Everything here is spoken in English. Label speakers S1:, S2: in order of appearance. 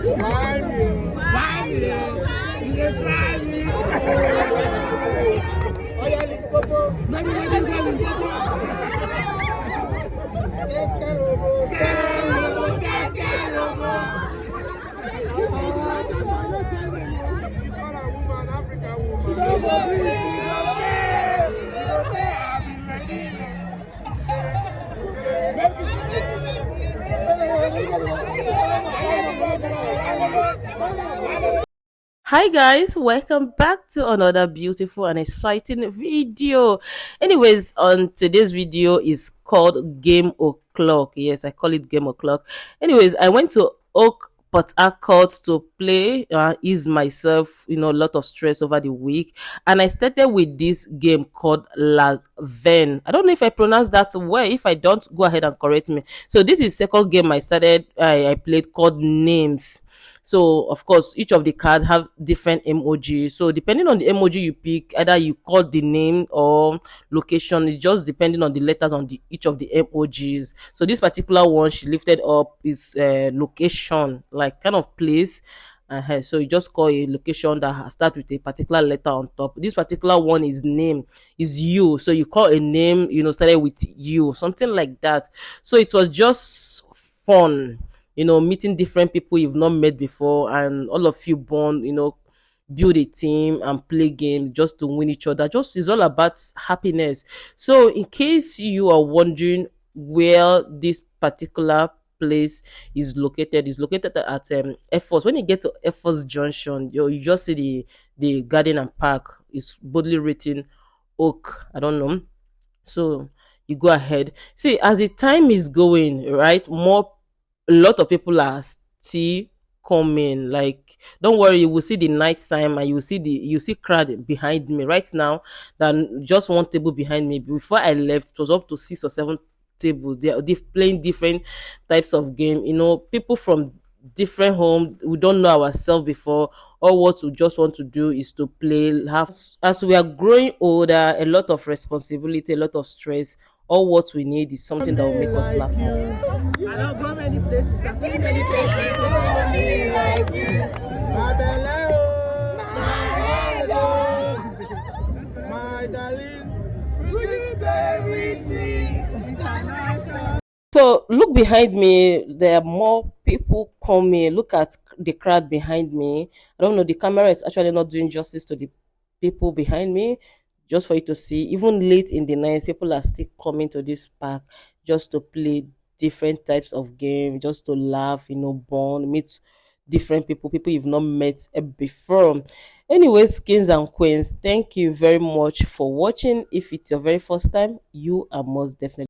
S1: Why me? Why me? You dey try me. Oh yeah, Limpopo. Maybe Limpopo.
S2: Hi guys, welcome back to another beautiful and exciting video. Anyways, on today's video is called Game O'Clock. Yes, I call it Game O'Clock. Anyways, I went to PortHarcour to play, ease myself, a lot of stress over the week, and I started with this game called Las Ven. I don't know if I pronounced that well. If I don't, go ahead and correct me. So this is second game I started. I played called Names. So of course, each of the cards have different emoji. So depending on the emoji you pick, either you call the name or location. It's just depending on the letters on each of the emojis. So this particular one she lifted up is location, like kind of place. So you just call a location that start with a particular letter on top. This particular one is name, is you. So you call a name, started with you, something like that. So it was just fun, meeting different people you've not met before, and all of you bond, build a team and play game just to win each other. Just is all about happiness. So in case you are wondering where this particular place is located at Air Force. When you get to Air Force Junction, you just see the garden and park. It's boldly written Oak. I don't know. So you go ahead. See, as the time is going, right, a lot of people are still coming. Like, don't worry, you will see the night time, and you see crowd behind me right now. Than just one table behind me. Before I left, it was up to 6 or 7 tables. They're playing different types of game. People from different home, we don't know ourselves before. All what we just want to do is to play, have. As we are growing older, a lot of responsibility, a lot of stress. All what we need is something that will make us laugh more.
S1: I don't go many places. I see many places. Don't be like you. My belle, oh. My hello. My darling. Would you stay with me? International.
S2: So look behind me. There are more people coming. Look at the crowd behind me. I don't know. The camera is actually not doing justice to the people behind me. Just for you to see, even late in the night, people are still coming to this park just to play different types of game, just to laugh, bond, meet different people you've not met before. Anyways, kings and queens, thank you very much for watching. If it's your very first time, you are most definitely